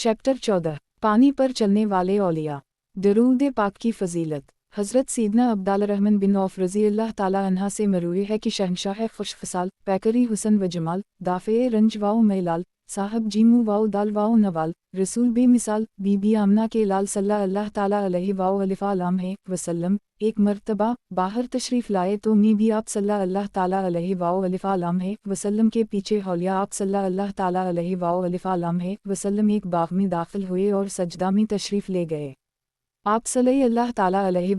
Chapter 14 पानी पर चलने वाले औलिया। दरूद पाक की फ़जीलत। हज़रत सैयदना अब्दुर्रहमान बिन औफ़ रज़ी अल्लाह ताला अन्हा से मरवी है कि शहंशाह खुशफ़साल पैकरी हुसन व जमाल दाफ़े रंज वाओ मैलाल साहब जीमू वाओ दाल वाओ नवाल रसूल बेमिसाल बीबी आमना के लाल सल्लल्लाहु ताला अलैहि वालैहि वसल्लम एक मर्तबा बाहर तशरीफ़ लाए तो मैं भी आप सल्लल्लाहु ताला अलैहि वालैहि वसल्लम के पीछे हौलिया आप सल्लल्लाहु ताला अलैहि वालैहि वसल्लम एक बाग में दाखिल हुए और सजदा में तशरीफ़ ले गए। आप सल्लल्लाहु ताला अलैहि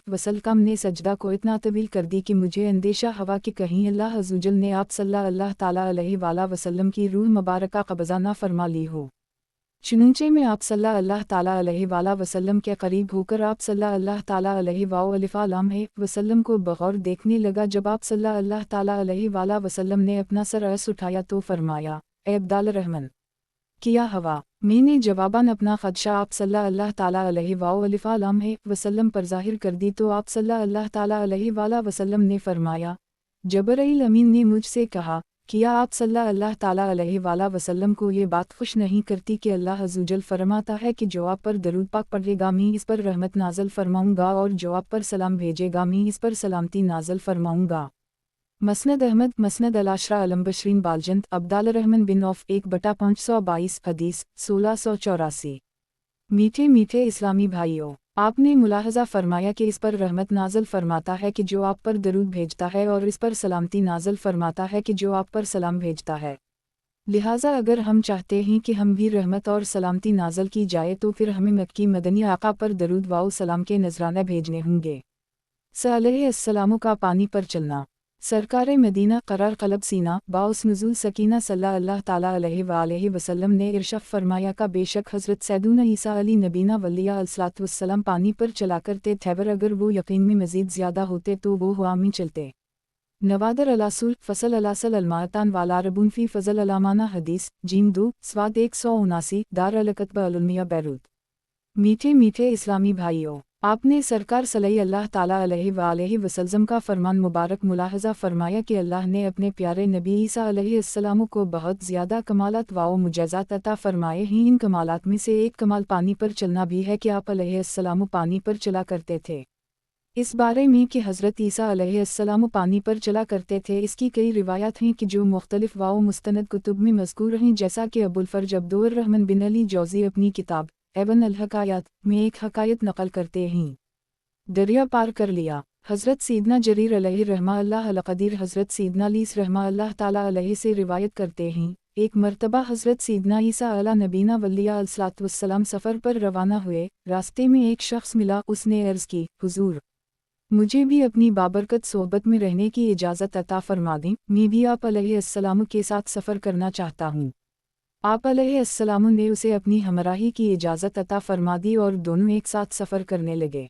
वसल्लम ने सजदा को इतना तवील कर दी कि मुझे अंदेशा हवा कि कहीं अल्लाह अज़्ज़वजल ने आप सल्लल्लाहु ताला अलैहि वसल्लम की रूह मुबारका कब्ज़ा न फरमा ली हो। चुनांचे में आप सल्लल्लाहु ताला अलैहि वसल्लम के करीब होकर आप सल्लल्लाहु ताला अलैहि वसल्लम को बगौर देखने लगा। जब आप सल्लल्लाहु ताला अलैहि वसल्लम ने अपना सर ऐस उठाया तो फरमाया, ए अब्दुर्रहमान, किया हवा। मैंने जवाबन अपना ख़दशा आप सल्लल्लाहु ताला अलैहि वसल्लम पर ज़ाहिर कर दी तो आप सल्लल्लाहु ताला अलैहि वसल्लम ने फरमाया, जबरील अमीन ने मुझसे कहा, किया आप सल्लल्लाहु ताला अलैहि वसल्लम को ये बात खुश नहीं करती कि अल्लाह अज़्ज़वजल फरमाता है कि जो आप पर दरूद पाक पढ़ेगा मैं इस पर रहमत नाज़िल फरमाऊँगा और जो आप पर सलाम भेजेगा मैं इस पर सलामती नाज़िल फरमाऊँगा। मसनद अहमद मसनद अल-आशरा अलम्बशरीन बालजंद अब्दुर्रहमान बिन औफ़ 1/522 हदीस 1684। मीठे मीठे इस्लामी भाइयों, आपने मुलाहज़ा फरमाया कि इस पर रहमत नाज़िल फरमाता है कि जो आप पर दरूद भेजता है और इस पर सलामती नाज़िल फरमाता है कि जो आप पर सलाम भेजता है। लिहाजा अगर हम चाहते हैं कि हम भी रहमत और सलामती नाज़िल की जाए तो फिर हमें मक्की मदनी आका पर दरूद वाओ सलाम के नजराने भेजने होंगे। सल्लल्लाहु का पानी पर चलना। सरकार मदीना करार कलब सीना बाउस नुज़ूल सकीना सल्लल्लाहु ताला अलैहि वसल्लम ने इरशाद फरमाया का बेशक हज़रत सैयदुना ईसा अली नबीना वलिया अलैहिस्सलातु वस्सलाम पानी पर चला करते थे, वर अगर वो यकीन में मज़ीद ज़्यादा होते तो वो हवा में चलते। नवादर अलासुल फ़सल अलासल अलमातान वाला रबून फ़ी फ़ज़ल अलामाना हदीस जीम 2 स्वाद 179 दार अलकतबा अलमिया बैरूत। मीठे मीठे इस्लामी भाइयों, आपने सरकार सल्लल्लाहु ताला अलैहि वसल्लम का फरमान मुबारक मुलाहज़ा फरमाया कि अल्लाह ने अपने प्यारे नबी ईसा अलैहिस्सलाम को बहुत ज़्यादा कमालात व मुजज़ात अता फरमाए हैं। इन कमालात में से एक कमाल पानी पर चलना भी है कि आप अलैहिस्सलाम पानी पर चला करते थे। इस बारे में कि हज़रत ईसा अलैहिस्सलाम पानी पर चला करते थे, इसकी कई रिवायात हैं कि जो मुख्तलिफ व मुस्तनद कुतुब में मज़कूर हैं, जैसा कि अबुल फ़र्ज अब्दुर्रहमान बिन अली जौज़ी अपनी किताब एवन अल हकायत में एक हकायत नकल करते हैं। दरिया पार कर लिया। हज़रत सैयदना जरीर अलैहि रहमा अल्लाह अल क़दीर हज़रत सैयदना लीस रहमा अल्लाह ताला अलैहि से रिवायत करते हैं, एक मर्तबा हज़रत सैयदना ईसा अला नबीना वलिया अलैहिस्सलातु वस्सलाम सफ़र पर रवाना हुए। रास्ते में एक शख्स मिला, उसने अर्ज़ की, हुज़ूर, मुझे भी अपनी बाबरकत सोहबत में रहने की इजाज़त अता फरमा दें, मैं भी आप अलैहिस्सलाम के साथ सफ़र करना चाहता हूँ। आप अलैहिस्सलाम ने उसे अपनी हमराही की इजाज़त अता फरमा दी और दोनों एक साथ सफ़र करने लगे।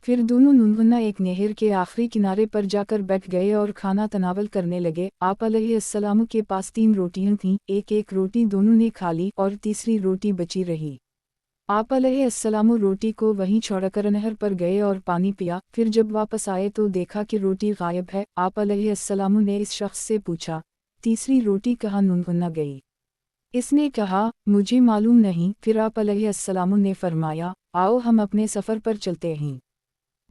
फिर दोनों नुनगुना एक नहर के आखिरी किनारे पर जाकर बैठ गए और खाना तनावल करने लगे। आप अलैहिस्सलाम के पास 3 रोटियां थीं, एक एक रोटी दोनों ने खा ली और तीसरी रोटी बची रही। आप अलैहिस्सलाम रोटी को वहीं छोड़कर नहर पर गए और पानी पिया। फिर जब वापस आए तो देखा कि रोटी गायब है। आप अलैहिस्सलाम ने इस शख्स से पूछा, तीसरी रोटी कहाँ नुनगुना गई? इसने कहा, मुझे मालूम नहीं। फिर आप अलैहिस्सलाम ने फरमाया, आओ हम अपने सफ़र पर चलते हैं।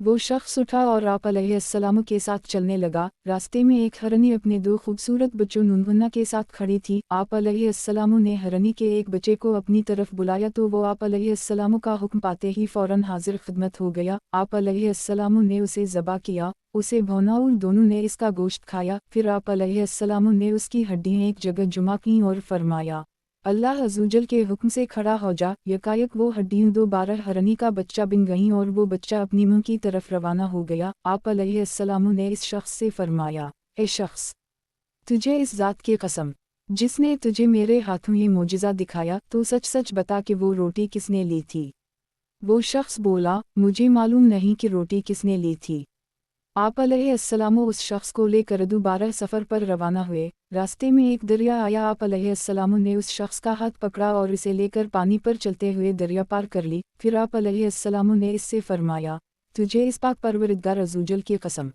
वो शख्स उठा और आप अलैहिस्सलाम के साथ चलने लगा। रास्ते में एक हरनी अपने 2 खूबसूरत बच्चों नुनगुना के साथ खड़ी थी। आप अलैहिस्सलाम ने हरनी के एक बच्चे को अपनी तरफ बुलाया तो वो आप अलैहिस्सलाम का हुक्म पाते ही फ़ौरन हाजिर खिदमत हो गया। आप अलैहिस्सलाम ने उसे ज़बा किया, उसे भौना और दोनों ने इसका गोश्त खाया। फिर आप अलैहिस्सलाम ने उसकी हड्डियाँ एक जगह जुमा कीं और फरमाया, अल्लाह अज़्ज़वजल के हुक्म से खड़ा हो जा। यकायक वो हड्डियाँ दोबारा हरनी का बच्चा बन गईं और वो बच्चा अपनी मुँह की तरफ रवाना हो गया। आप अलैहिस्सलाम ने इस शख्स से फरमाया, ए शख्स, तुझे इस ज़ात की कसम जिसने तुझे मेरे हाथों ये मोजिज़ा दिखाया, तो सच सच बता कि वो रोटी किसने ली थी। वो शख्स बोला, मुझे मालूम नहीं कि रोटी किसने ली थी। आप अलैहिस्सलाम उस शख्स को लेकर दोबारा सफ़र पर रवाना हुए। रास्ते में एक दरिया आया। आप अलैहिस्सलाम ने उस शख्स का हाथ पकड़ा और इसे लेकर पानी पर चलते हुए दरिया पार कर ली। फिर आप अलैहिस्सलाम ने इससे फरमाया, तुझे इस पाक परवरदिगार अज़्ज़वजल की कसम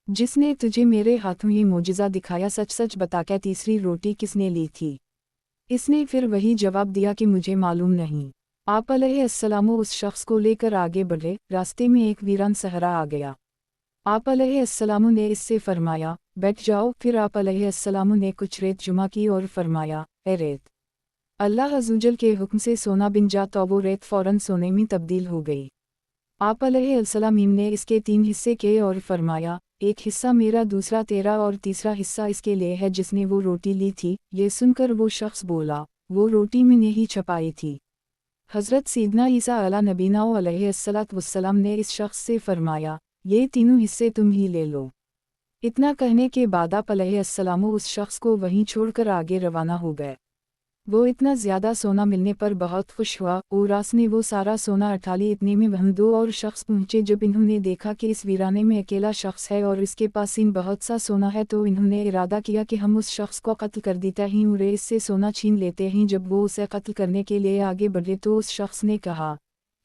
जिसने तुझे मेरे हाथों ये मोजिज़ा दिखाया, सच सच बता क्या तीसरी रोटी किसने ली थी। اس نے پھر وہی جواب دیا کہ مجھے معلوم نہیں۔ آپ علیہ السلام اس شخص کو لے کر آگے بڑھے، راستے میں ایک ویران صحرا آ گیا۔ آپ علیہ السلام نے اس سے فرمایا بیٹھ جاؤ، پھر آپ علیہ السلام نے کچھ ریت جمع کی اور فرمایا اے ریت، اللہ عزوجل کے حکم سے سونا بن جا، تو وہ ریت فوراً سونے میں تبدیل ہو گئی۔ آپ علیہ السلام نے اس کے 3 حصے کیے اور فرمایا ایک حصہ میرا، دوسرا تیرا اور تیسرا حصہ اس کے لیے ہے جس نے وہ روٹی لی تھی۔ یہ سن کر وہ شخص بولا وہ روٹی میں نے ہی چھپائی تھی۔ حضرت سیدنا عیسیٰ علیہ نبینا علیہ السلام نے اس شخص سے فرمایا یہ تینوں حصے تم ہی لے لو۔ اتنا کہنے کے بعد آپ علیہ السلام اس شخص کو وہیں چھوڑ کر آگے روانہ ہو گئے۔ وہ اتنا زیادہ سونا ملنے پر بہت خوش ہوا اور راس نے وہ سارا سونا اٹھا لی۔ اتنے میں وہاں 2 اور شخص پہنچے۔ جب انہوں نے دیکھا کہ اس ویرانے میں اکیلا شخص ہے اور اس کے پاس بہت سا سونا ہے، تو انہوں نے ارادہ کیا کہ ہم اس شخص کو قتل کر دیتے ہیں اور اس سے سونا چھین لیتے ہیں۔ جب وہ اسے قتل کرنے کے لیے آگے بڑھے تو اس شخص نے کہا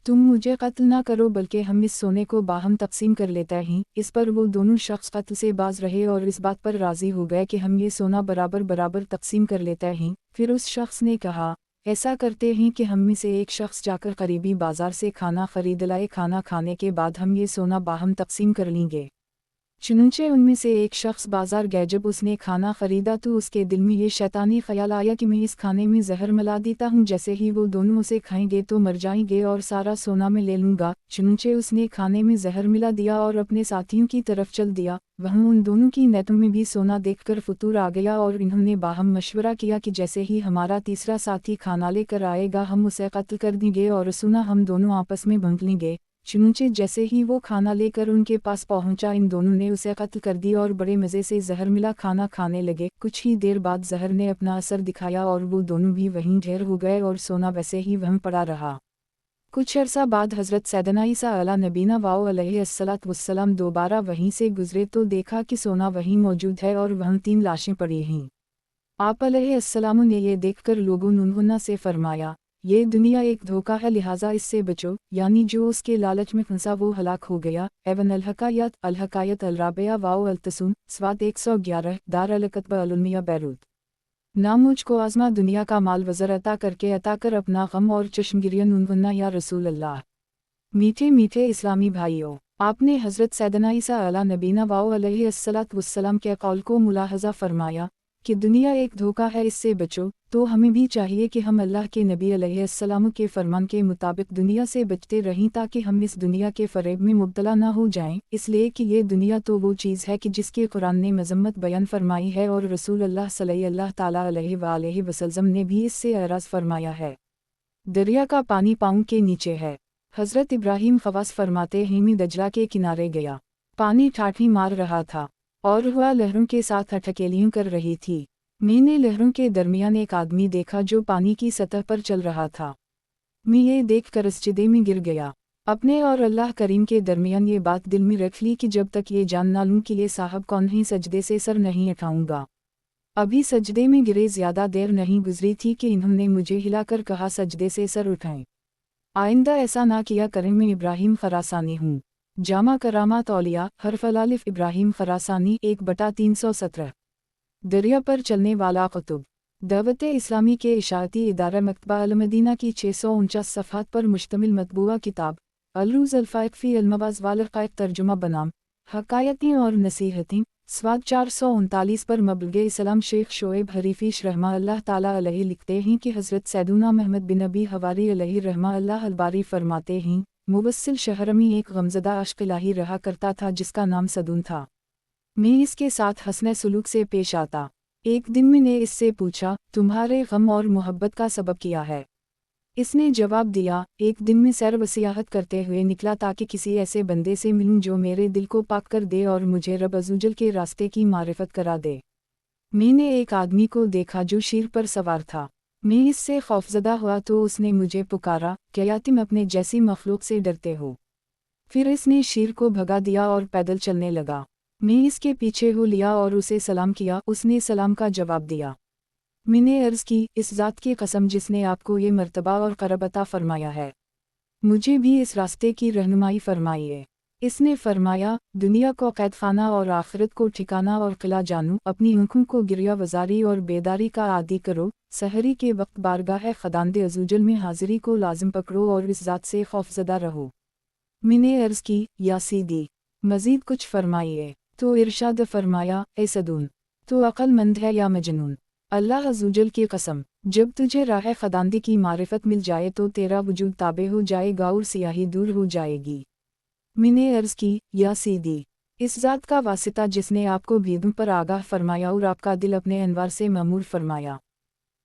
تم مجھے قتل نہ کرو، بلکہ ہم اس سونے کو باہم تقسیم کر لیتے ہیں۔ اس پر وہ دونوں شخص قتل سے باز رہے اور اس بات پر راضی ہو گئے کہ ہم یہ سونا برابر برابر تقسیم کر لیتے ہیں۔ پھر اس شخص نے کہا ایسا کرتے ہیں کہ ہم میں سے ایک شخص جا کر قریبی بازار سے کھانا خرید لائے، کھانا کھانے کے بعد ہم یہ سونا باہم تقسیم کر لیں گے۔ چنانچہ ان میں سے ایک شخص بازار گئے۔ جب اس نے کھانا خریدا تو اس کے دل میں یہ شیطانی خیال آیا کہ میں اس کھانے میں زہر ملا دیتا ہوں، جیسے ہی وہ دونوں اسے کھائیں گے تو مر جائیں گے اور سارا سونا میں لے لوں گا۔ چنانچہ اس نے کھانے میں زہر ملا دیا اور اپنے ساتھیوں کی طرف چل دیا۔ وہاں ان دونوں کی نیتوں میں بھی سونا دیکھ کر فطور آ گیا اور انہوں نے باہم مشورہ کیا کہ جیسے ہی ہمارا تیسرا ساتھی کھانا لے کر آئے گا ہم اسے قتل کر دیں گے اور سونا ہم دونوں آپس میں بانٹ لیں گے۔ چنانچہ جیسے ہی وہ کھانا لے کر ان کے پاس پہنچا، ان دونوں نے اسے قتل کر دی اور بڑے مزے سے زہر ملا کھانا کھانے لگے۔ کچھ ہی دیر بعد زہر نے اپنا اثر دکھایا اور وہ دونوں بھی وہیں ڈھیر ہو گئے اور سونا ویسے ہی وہیں پڑا رہا۔ کچھ عرصہ بعد حضرت سیدنا عیسیٰ علیہ نبینا علیہ السلام دوبارہ وہیں سے گزرے تو دیکھا کہ سونا وہیں موجود ہے اور وہاں 3 لاشیں پڑی ہیں۔ آپ علیہ السلام نے یہ دیکھ کر لوگوں انہوں سے فرمایا یہ دنیا ایک دھوکہ ہے، لہٰذا اس سے بچو، یعنی جو اس کے لالچ میں پھنسا وہ ہلاک ہو گیا۔ ایون الحکایت الرابعہ واو التسون سواد 111 دار الکتب العلمیہ بیروت۔ نہ مجھ کو آزما دنیا کا مال وزر عطا کر اپنا غم اور چشمگیریاں نونہنا یا رسول اللہ۔ میٹھے میٹھے اسلامی بھائیوں، آپ نے حضرت سیدنا عیسیٰ علیہ نبینا علیہ السلام کے قول کو ملاحظہ فرمایا کہ دنیا ایک دھوکہ ہے، اس سے بچو۔ تو ہمیں بھی چاہیے کہ ہم اللہ کے نبی علیہ السلام کے فرمان کے مطابق دنیا سے بچتے رہیں تاکہ ہم اس دنیا کے فریب میں مبتلا نہ ہو جائیں، اس لیے کہ یہ دنیا تو وہ چیز ہے کہ جس کے قرآن نے مذمت بیان فرمائی ہے اور رسول اللہ صلی اللہ تعالیٰ علیہ وآلہ وسلم نے بھی اس سے اعراض فرمایا ہے۔ دریا کا پانی پاؤں کے نیچے ہے۔ حضرت ابراہیم خواص فرماتے ہیں میں دجلہ کے کنارے گیا، پانی ٹھاٹھی مار رہا تھا اور ہوا لہروں کے ساتھ اٹھکیلیوں کر رہی تھی۔ میں نے لہروں کے درمیان ایک آدمی دیکھا جو پانی کی سطح پر چل رہا تھا۔ میں یہ دیکھ کر سجدے میں گر گیا۔ اپنے اور اللہ کریم کے درمیان یہ بات دل میں رکھ لی کہ جب تک یہ جان نہ لوں کہ یہ صاحب کون ہیں سجدے سے سر نہیں اٹھاؤں گا۔ ابھی سجدے میں گرے زیادہ دیر نہیں گزری تھی کہ انہوں نے مجھے ہلا کر کہا سجدے سے سر اٹھائیں، آئندہ ایسا نہ کیا کریں۔ میں ابراہیم خراسانی ہوں۔ جامع کرامات اولیاء حرف الالف ابراہیم خراسانی 1/317۔ دریا پر چلنے والا قطب۔ دعوت اسلامی کے اشاعتی ادارہ مکتبہ المدینہ کی 649 صفحات پر مشتمل مطبوعہ کتاب الروز الفائق فی المواز والحقائق ترجمہ بنام حقائقیں اور نصیحتیں سواد 439 پر مبلغ اسلام شیخ شعیب حریفیش رحمہ اللہ تعالیٰ علیہ لکھتے ہیں کہ حضرت سیدنا محمد بن ابی حواری علیہ رحمہ اللہ الباری فرماتے ہیں موصل شہر میں ایک غمزدہ عاشق الہی رہا کرتا تھا جس کا نام سدون تھا۔ میں اس کے ساتھ حسن سلوک سے پیش آتا۔ ایک دن میں نے اس سے پوچھا تمہارے غم اور محبت کا سبب کیا ہے؟ اس نے جواب دیا ایک دن میں سیر و سیاحت کرتے ہوئے نکلا تاکہ کسی ایسے بندے سے ملوں جو میرے دل کو پاک کر دے اور مجھے رب عزوجل کے راستے کی معرفت کرا دے۔ میں نے ایک آدمی کو دیکھا جو شیر پر سوار تھا۔ میں اس سے خوفزدہ ہوا تو اس نے مجھے پکارا کیا تم اپنے جیسی مخلوق سے ڈرتے ہو؟ پھر اس نے شیر کو بھگا دیا اور پیدل چلنے لگا۔ میں اس کے پیچھے ہو لیا اور اسے سلام کیا، اس نے سلام کا جواب دیا۔ میں نے عرض کی اس ذات کی قسم جس نے آپ کو یہ مرتبہ اور قرب عطا فرمایا ہے، مجھے بھی اس راستے کی رہنمائی فرمائیے۔ इसने फरमाया, दुनिया को कैदखाना और आखिरत को ठिकाना और किला जानू, अपनी आँखों को गिरिया वजारी और बेदारी का आदी करो, सहरी के वक्त बारगाह खदांदे अज़ूजल में हाजिरी को लाजिम पकड़ो और इस ज़ात से खौफज़दा रहो। मैंने अर्ज़ की, या सीदी, मज़ीद कुछ फरमाइए। तो इरशाद फरमाया, ए सदून, तो अक्लमंद है या मजनून? अल्लाह अज़ूजल की कसम, जब तुझे राह खदांदी की मारिफत मिल जाए तो तेरा वजूद ताबे हो जाएगा और सियाही दूर हो जाएगी। मैंने अर्ज़ की, या सीदी, इस ज़ात का वासिता जिसने आपको भेदों पर आगाह फरमाया और आपका दिल अपने अनवार से ममूर फरमाया।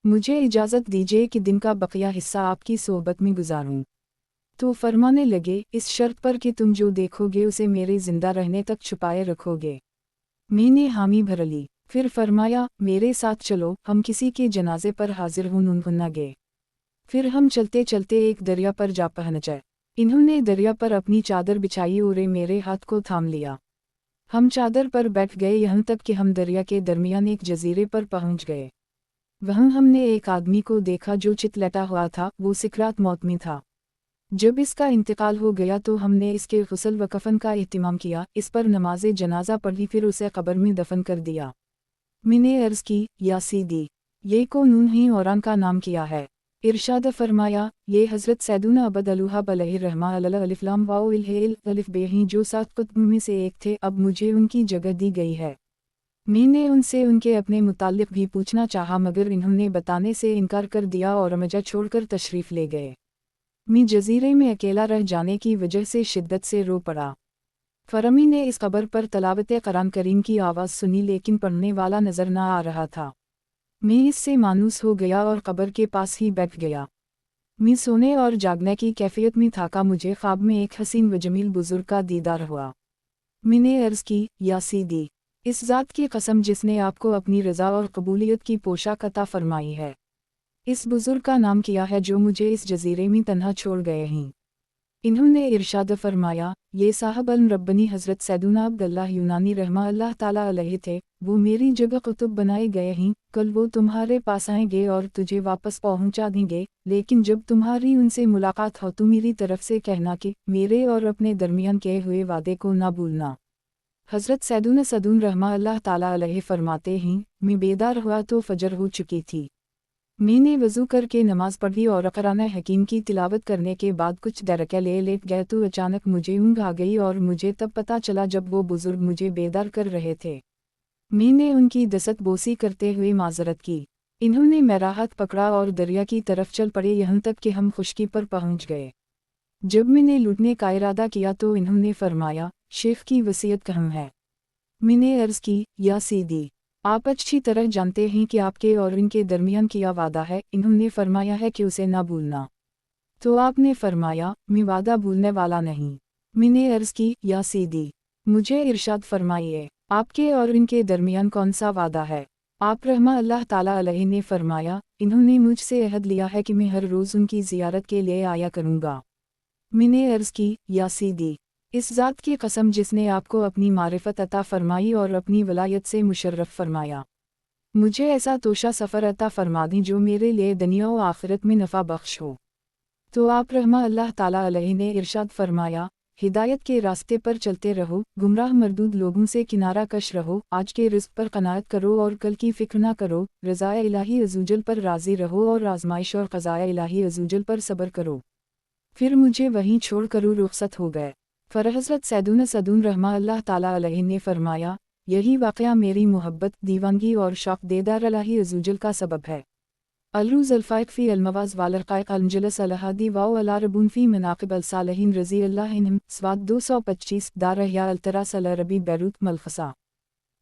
मुझे इजाज़त दीजिए कि दिन का बकिया हिस्सा आपकी सोहबत में गुजारूं। तो फरमाने लगे, इस शर्त पर कि तुम जो देखोगे उसे मेरे जिंदा रहने तक छुपाए रखोगे। मैंने हामी भर ली। फिर फरमाया, मेरे साथ चलो, हम किसी के जनाजे पर हाजिर होना गए। फिर हम चलते चलते एक दरिया पर जा पहुंचे। इन्होंने दरिया पर अपनी चादर बिछाई और मेरे हाथ को थाम लिया। हम चादर पर बैठ गए यहाँ तक कि हम दरिया के दरमियान एक जजीरे पर पहुंच गए। वहाँ हमने एक आदमी को देखा जो चित लेटा हुआ था, वो सिकरात मौत में था। जब इसका इंतकाल हो गया तो हमने इसके गुस्ल व कफन का एहतिमाम किया, इस पर नमाज जनाजा पढ़ी, फिर उसे कब्र में दफन कर दिया। मैंने अर्ज़ की, या सीदी, ये कौन उन्हीं औरान का नाम किया है? इरशाद फरमाया, ये हज़रत सैदुना अबद अलूहाब अलैहिर्रहमा अलिफ लाम वाओ इल अलिफ बे हैं जो 7 कुतुब में से एक थे, अब मुझे उनकी जगह दी गई है। मैंने उनसे उनके अपने मुताल्लिक़ भी पूछना चाहा मगर इन्होंने बताने से इनकार कर दिया और मजा छोड़कर तशरीफ़ ले गए। मैं जजीरे में अकेला रह जाने की वजह से शिद्दत से रो पड़ा। फरमी ने इस खबर पर तलावत कुरान करीम की आवाज़ सुनी लेकिन पढ़ने वाला नज़र न आ रहा था। मैं इससे मायूस हो गया और कब्र के पास ही बैठ गया। मैं सोने और जागने की कैफियत में था का मुझे ख्वाब में एक हसीन व जमील बुजुर्ग का दीदार हुआ। मैंने अर्ज़ की, या सीदी, इस ज़ात की कसम जिसने आपको अपनी रज़ा और कबूलियत की पोशाक अता फरमाई है। इस बुजुर्ग का नाम किया है जो मुझे इस जजीरे में तन्हा छोड़ गए हैं। इन्होंने इरशाद फरमाया, ये साहब अल-रब्बनी हज़रत सैदुना अब्दुल्लाह यूनानी रहमा अल्लाह ताला अलैहि थे, वो मेरी जगह कुतुब बनाए गए हैं। कल वो तुम्हारे पास आएंगे और तुझे वापस पहुंचा देंगे, लेकिन जब तुम्हारी उनसे मुलाकात हो तो मेरी तरफ से कहना कि मेरे और अपने दरमियान किए हुए वादे को ना भूलना। हज़रत सैदुना सदून रहमा अल्लाह ताला अलैहि फरमाते हैं, मैं बेदार हुआ तो फजर हो चुकी थी। मैंने वज़ू करके नमाज पढ़ी और कुरान हकीम की तिलावत करने के बाद कुछ देर के लिए लेट गए तो अचानक मुझे ऊँघ आ गई और मुझे तब पता चला जब वो बुजुर्ग मुझे बेदार कर रहे थे। मैंने उनकी दस्त बोसी करते हुए माजरत की। इन्होंने मेरा हाथ पकड़ा और दरिया की तरफ चल पड़े यहाँ तक कि हम खुश्की पर पहुँच गए। जब मैंने लूटने का इरादा किया तो इन्होंने फरमाया, शेख की वसीयत कहाँ है? मैंने अर्ज़ की, या सीदी, आप अच्छी तरह जानते हैं कि आपके और इनके दरमियान किया वादा है। इन्होंने फरमाया है कि उसे ना भूलना। तो आपने फरमाया, मैं वादा भूलने वाला नहीं। मैंने अर्ज़ की, या सीदी, मुझे इरशाद फरमाइए, आपके और इनके दरमियान कौन सा वादा है? आप रहमा अल्लाह ताला अलैहि ने फरमाया, इन्होंने मुझसे अहद लिया है कि मैं हर रोज़ उनकी ज़ियारत के लिए आया करूँगा। मैंने अर्ज़ की, या सीदी, इस ज़ात की कसम जिसने आपको अपनी मारिफत अता फरमाई और अपनी वलायत से मुशर्रफ फरमाया, मुझे ऐसा तोशा सफ़र अता फरमा दी जो मेरे लिए दुनिया और आखिरत में नफ़ा बख्श हो। तो आप रहमा अल्लाह ताला अलैहि ने इरशाद फरमाया, हिदायत के रास्ते पर चलते रहो, गुमराह मरदूद लोगों से किनारा कश रहो, आज के रिज़्क़ पर क़नाअत करो और कल की फ़िक्र ना करो, रज़ाए इलाही अज़ूजल पर राज़ी रहो और आज़माइश और क़ज़ाए इलाही अज़ूजल पर सब्र करो। फिर मुझे वहीं छोड़ कर रुख़सत हो गए। फिर हज़रत सैदुना सदून रहमा अल्लाह ताला अलैहि ने फरमाया, यही वाक़या मेरी मोहब्बत, दीवानगी और शौक़ देदार इलाही अज़ूजल का सबब है। अलरूज़ अल्फ़ाइक़ फ़ी अलमवाज़ वालरक़ाइक़ अलमजलस अलहदी वाओ अलारबून फ़ी मनाक़िब अलसालिहीन रज़ी अल्लाह अन्हुम स्वाद 225 दार या अल्तरास अलरबी बैरूत मलखसा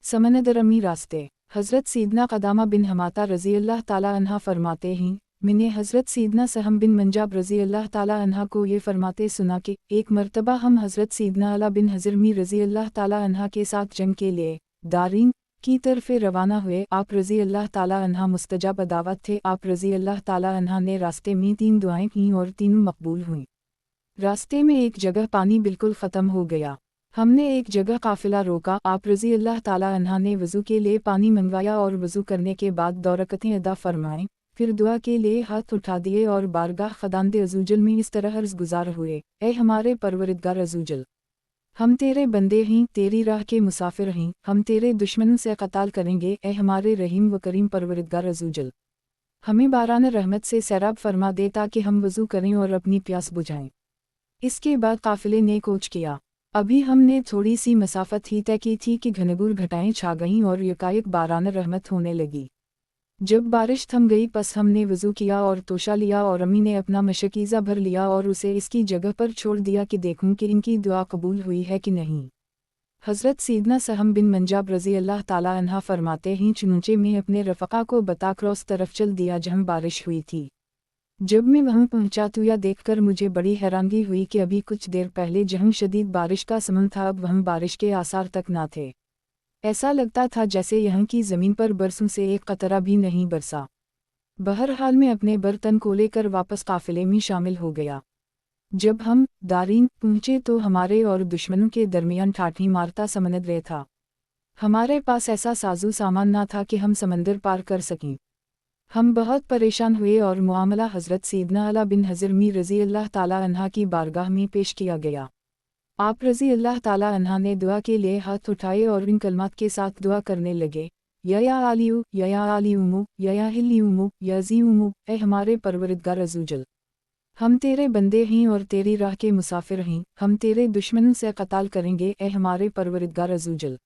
समनदरमी रास्ते। हज़रत सीदना क़दामा बिन हमाता रज़ी अल्लाह ताला अन्हा फरमाते हैं, मैंने हज़रत सीदना सहम बिन मंजाब रज़ी अल्लाह ताला अन्हा को ये फरमाते सुना कि एक मरतबा हम हज़रत सीदना अला बिन हज़रमी रज़ी अल्लाह ताला अन्हा के साथ जंग के लिए दारीन की तरफ रवाना हुए। आप रज़ी अल्लाह ताला अन्हा मुस्तजाब दावत थे। आप रज़ी अल्लाह ताला अन्हा ने रास्ते में 3 दुआएं की और तीनों मकबूल हुईं। रास्ते में एक जगह पानी बिल्कुल ख़त्म हो गया। हमने एक जगह काफ़िला रोका। आप रज़ी अल्लाह ताला अन्हा ने वज़ू के लिए पानी मंगवाया और वज़ू करने के बाद 2 रकअतें अदा फरमाएं, फिर दुआ के लिए हाथ उठा दिए और बारगाह ख़दांदे अज़ूजल में इस तरह अर्ज़ गुज़ार हुए, ए हमारे परवरिदगार अज़ूजल, हम तेरे बंदे हैं, तेरी राह के मुसाफिर हैं, हम तेरे दुश्मनों से कताल करेंगे, ए हमारे रहीम व करीम परवरदिगार अज़्ज़वजल। हमें बारान रहमत से सैराब फरमा दे ताकि हम वज़ू करें और अपनी प्यास बुझाएं। इसके बाद काफिले ने कूच किया। अभी हमने थोड़ी सी मसाफत ही तय की थी कि घनघोर घटाएं छा गईं और यकायक बारान रहमत होने लगी। जब बारिश थम गई पस हमने वज़ू किया और तोशा लिया और अम्मी ने अपना मशकीज़ा भर लिया और उसे इसकी जगह पर छोड़ दिया कि देखूं कि इनकी दुआ कबूल हुई है कि नहीं। हज़रत सीदना सहम बिन मंजाब रज़ी अल्लाह ताला अन्हा फरमाते हैं, चुनूचे में अपने रफ़क़ा को बताकर उस तरफ चल दिया जहाँ बारिश हुई थी। जब मैं वहाँ पहुँचा तो यह देखकर मुझे बड़ी हैरानगी हुई कि अभी कुछ देर पहले जहाँ शदीद बारिश का समय था अब वहाँ बारिश के आसार तक ना थे। ऐसा लगता था जैसे यहाँ की ज़मीन पर बरसों से एक कतरा भी नहीं बरसा। बहरहाल मैं अपने बर्तन को लेकर वापस काफिले में शामिल हो गया। जब हम दारीन पहुँचे तो हमारे और दुश्मनों के दरमियान ठाठी मारता समंदर था। हमारे पास ऐसा साजो सामान ना था कि हम समंदर पार कर सकें। हम बहुत परेशान हुए और मुआमला हज़रत सैयदना अला बिन हज़रमी रज़ी अल्लाह ताला अन्हा की बारगाह में पेश किया गया। आप रज़ी अल्लाह ताला अन्हा ने दुआ के लिए हाथ उठाए और इन कलमात के साथ दुआ करने लगे, या आलियू, या आलियूमु, या हिलियूमु, या ज़ीऊमु, ए हमारे परवरदिगार अज़्ज़वजल। हम तेरे बंदे हैं और तेरी राह के मुसाफिर हैं, हम तेरे दुश्मनों से कताल करेंगे, ए हमारे परवरदिगार अज़्ज़वजल।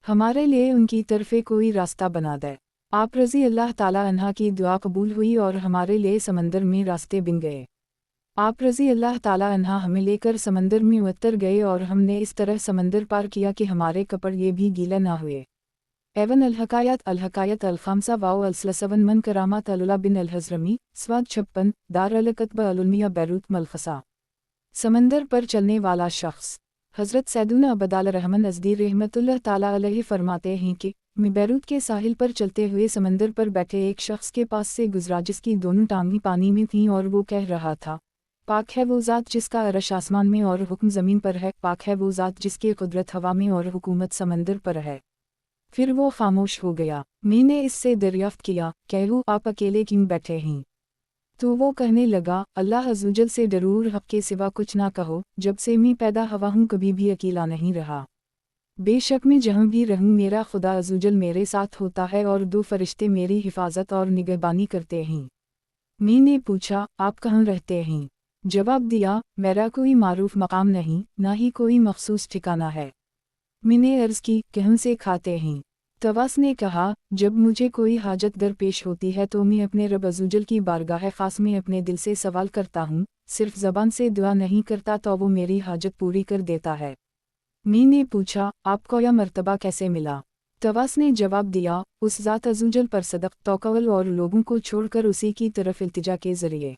हमारे लिए उनकी तरफ़े कोई रास्ता बना दे। आप रज़ी अल्लाह ताला अन्हा की दुआ कबूल हुई और हमारे लिए समंदर में रास्ते बन गए। आप रज़ी अल्लाह ताला अन्हा हमें लेकर समंदर में उतर गए और हमने इस तरह समंदर पार किया कि हमारे कपड़ ये भी गीला ना हुए। एवन अलहकायत अलखामसा वाओ अलसलसवन मन करामात अलुला बिन अलहज़रमी स्वाद 56 दार अलकतब अलुलमिया बैरूत मलखसा। समंदर पर चलने वाला शख्स हज़रत सैयदना अबदाल रहमान अज़दी रहमतुल्लाह ताला अलैहि फरमाते हैं कि मैं बैरूत के साहिल पर चलते हुए समंदर पर बैठे एक शख्स के पास से गुजरा जिसकी दोनों टांगें पानी में थीं और वो कह रहा था, पाक है वो ज़ात जिसका अरश आसमान में और हुक्म ज़मीन पर है, पाक है वो ज़ात जिसकी कुदरत हवा में और हुकूमत समंदर पर है। फिर वो खामोश हो गया। मैंने इससे दरियाफ्त किया, कहूँ आप अकेले क्यों बैठे हैं? तो वो कहने लगा, अल्लाह अज़्ज़वजल से डरूर हक़ के सिवा कुछ ना कहो, जब से मैं पैदा हुआ हूँ कभी भी अकेला नहीं रहा। बेशक मैं जहाँ भी रहूँ मेरा खुदा अज़्ज़वजल मेरे साथ होता है और 2 फरिश्ते मेरी हिफाजत और निगहबानी करते हैं। मैंने पूछा, आप कहाँ रहते हैं? जवाब दिया, मेरा कोई मारूफ मकाम नहीं, ना ही कोई मखसूस ठिकाना है। मैंने अर्ज़ की, कहाँ से खाते हैं? तवास ने कहा, जब मुझे कोई हाजत दरपेश होती है तो मैं अपने रब अज़्ज़वजल की बारगाह ख़ास में अपने दिल से सवाल करता हूँ, सिर्फ ज़बान से दुआ नहीं करता तो वो मेरी हाजत पूरी कर देता है। मैंने पूछा, आपको यह मर्तबा कैसे मिला? तवास ने जवाब दिया, उस ज़ात अज़्ज़वजल पर सदक़ तौक़ुल और लोगों को छोड़कर उसी की तरफ इल्तिजा के ज़रिए।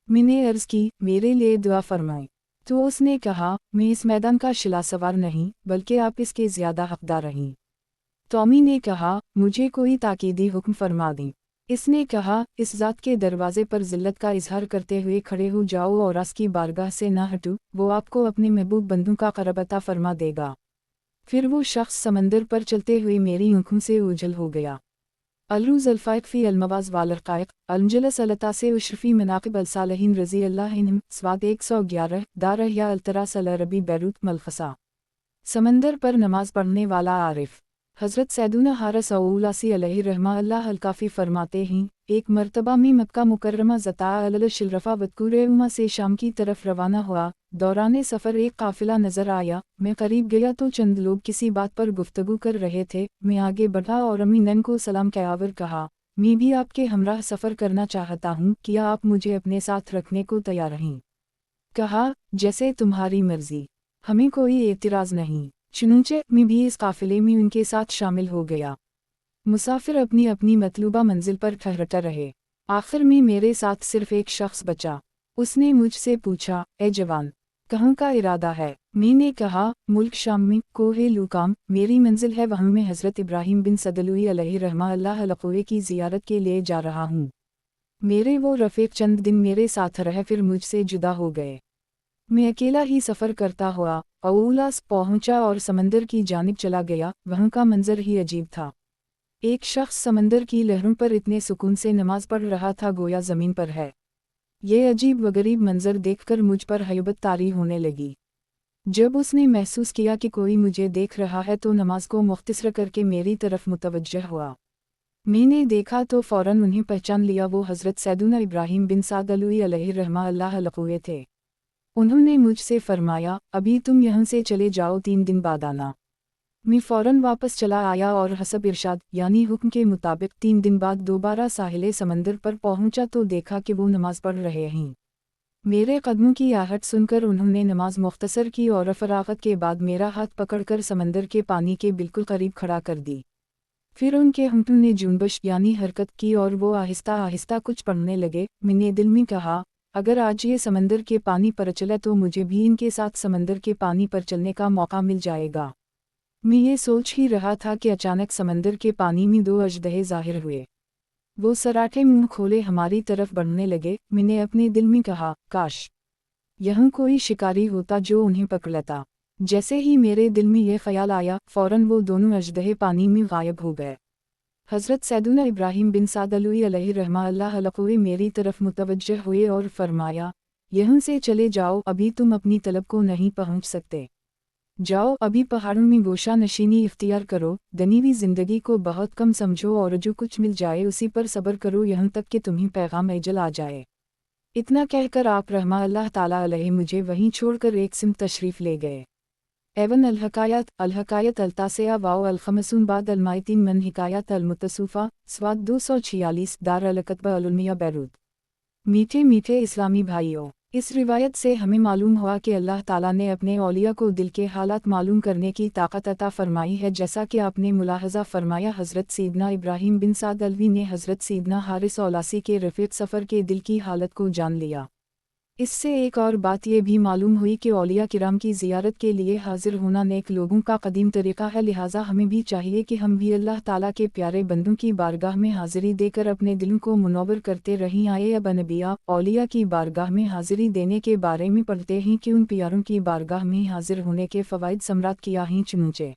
मैंने अर्ज़ की, मेरे लिए दुआ फरमाएं। तो उसने कहा, मैं इस मैदान का शिला सवार नहीं बल्कि आप इसके ज़्यादा हक़दार रहीं। टॉमी ने कहा, मुझे कोई ताकीदी हुक्म फरमा दें। इसने कहा, इस ज़ात के दरवाज़े पर ज़िल्लत का इजहार करते हुए खड़े हो जाओ और उसकी बारगाह से ना हटो, वो आपको अपने महबूब बंदों का क़रब अता फरमा देगा। फिर वो शख्स समंदर पर चलते हुए मेरी आँखों से ओझल हो गया। अलरूज़ अलफ़ाइक़ फ़ी अलमवाज़ वालरक़ाइक़ अलमजलस अलतासे उशरफ़ी मनाक़िब अलसालिहीन रज़ी अल्लाह अन्हुम स्वाद 111 दार या अलतरास अल अरबी बैरूत मलखसा। समंदर पर नमाज पढ़ने वाला आरिफ हज़रत सैयदना हारिस औलासी अलैहि रहमा अल्लाह अलकाफ़ी फरमाते हैं, एक मरतबा में मक्का मुकर्रमा ज़ता अल शिलरफ़ा वत्कुरेउमा से शाम की तरफ रवाना हुआ। दौराने सफ़र एक काफ़िला नज़र आया। मैं करीब गया तो चंद लोग किसी बात पर गुफ्तगू कर रहे थे। मैं आगे बढ़ा और अमीनन को सलाम कहकर कहा, मैं भी आपके हमराह सफ़र करना चाहता हूँ, क्या आप मुझे अपने साथ रखने को तैयार हैं? कहा, जैसे तुम्हारी मर्ज़ी, हमें कोई एतराज़ नहीं। चुनूचे मैं भी इस काफ़िले में उनके साथ शामिल हो गया। मुसाफिर अपनी अपनी मतलूबा मंजिल पर ठहरते रहे। आखिर में मेरे साथ सिर्फ एक शख्स बचा। उसने मुझसे पूछा, ए जवान, कहाँ का इरादा है? मैंने कहा, मुल्क शाम में कोहे लुकाम मेरी मंजिल है, वहाँ मैं हज़रत इब्राहीम बिन सदलुई अलैहि रहमा अल्लाह अलक़वे की ज़ियारत के लिए जा रहा हूँ। मेरे वो रफ़ीक चंद दिन मेरे साथ रहे फिर मुझसे जुदा हो गए। मैं अकेला ही सफ़र करता हुआ औलास पहुंचा और समंदर की जानिब चला गया। वहाँ का मंजर ही अजीब था। एक शख्स समंदर की लहरों पर इतने सुकून से नमाज पढ़ रहा था गोया ज़मीन पर है। ये अजीब व गरीब मंजर देखकर मुझ पर हैबत तारी होने लगी। जब उसने महसूस किया कि कोई मुझे देख रहा है तो नमाज को मुख्तसर करके मेरी तरफ मुतवज्जह हुआ। मैंने देखा तो फ़ौरन उन्हें पहचान लिया, वो हज़रत सैयदुना इब्राहिम बिन साद अलैहि थे। उन्होंने मुझसे फरमाया, अभी तुम यहाँ से चले जाओ, 3 दिन बाद आना। मैं फ़ौरन वापस चला आया और हसब इरशाद यानी हुक्म के मुताबिक 3 दिन बाद दोबारा साहिल समंदर पर पहुंचा तो देखा कि वो नमाज पढ़ रहे हैं। मेरे कदमों की आहट सुनकर उन्होंने नमाज मुख्तसर की और फरागत के बाद मेरा हाथ पकड़कर समंदर के पानी के बिल्कुल करीब खड़ा कर दी। फिर उनके होंठों ने जुनबश यानी हरकत की और वो आहिस्ता आहिस्ता कुछ पढ़ने लगे। मैंने दिल में कहा, अगर आज ये समंदर के पानी पर चले तो मुझे भी इनके साथ समंदर के पानी पर चलने का मौका मिल जाएगा। मैं ये सोच ही रहा था कि अचानक समंदर के पानी में 2 अजदहे ज़ाहिर हुए। वो सराखे मुंह खोले हमारी तरफ बढ़ने लगे। मैंने अपने दिल में कहा, काश यहाँ कोई शिकारी होता जो उन्हें पकड़ लेता। जैसे ही मेरे दिल में यह ख्याल आया, फ़ौरन वो दोनों अजदहे पानी में गायब हो गए। हज़रत सैयदुना इब्राहिम बिन साद अलैहि मेरी तरफ मुतवज्जह हुए और फरमाया, यहाँ से चले जाओ, अभी तुम अपनी तलब को नहीं पहुँच सकते। जाओ, अभी पहाड़ों में गोशा नशीनी इख्तियार करो, दनीवी ज़िंदगी को बहुत कम समझो और जो कुछ मिल जाए उसी पर सब्र करो यहाँ तक कि तुम्हें पैगाम अजल आ जाए। इतना कहकर आप रहमा अल्लाह ताला अलैहि मुझे वहीं छोड़कर एक सिमत तशरीफ़ ले गए। एवन अलहकायत अलतासिया वाओ अलखमसून बाद अलमाइतीन मन हिकायत अलमुतसूफ़ा स्वाद 246 दार अलकतबा अलुलमिया बैरूत। मीठे मीठे इस्लामी भाइयों, इस रिवायत से हमें मालूम हुआ कि अल्लाह ताला ने अपने औलिया को दिल के हालात मालूम करने की ताकत अता फरमाई है। जैसा कि आपने मुलाहज़ा फरमाया, हज़रत सैयदना इब्राहिम बिन साद अलवी ने हज़रत सैयदना हारिस औलासी के रफ़ीक़ सफ़र के दिल की हालत को जान लिया। इससे एक और बात ये भी मालूम हुई कि औलिया किराम की ज़ियारत के लिए हाजिर होना नेक लोगों का कदीम तरीक़ा है। लिहाजा हमें भी चाहिए कि हम भी अल्लाह ताला के प्यारे बंदों की बारगाह में हाज़िरी देकर अपने दिलों को मुनव्वर करते रहें। आए अब नबिया औलिया की बारगाह में हाज़िरी देने के बारे में पढ़ते हैं कि उन प्यारों की बारगाह में हाजिर होने के फ़वाइद सम्राट किया हैं। चुनूचे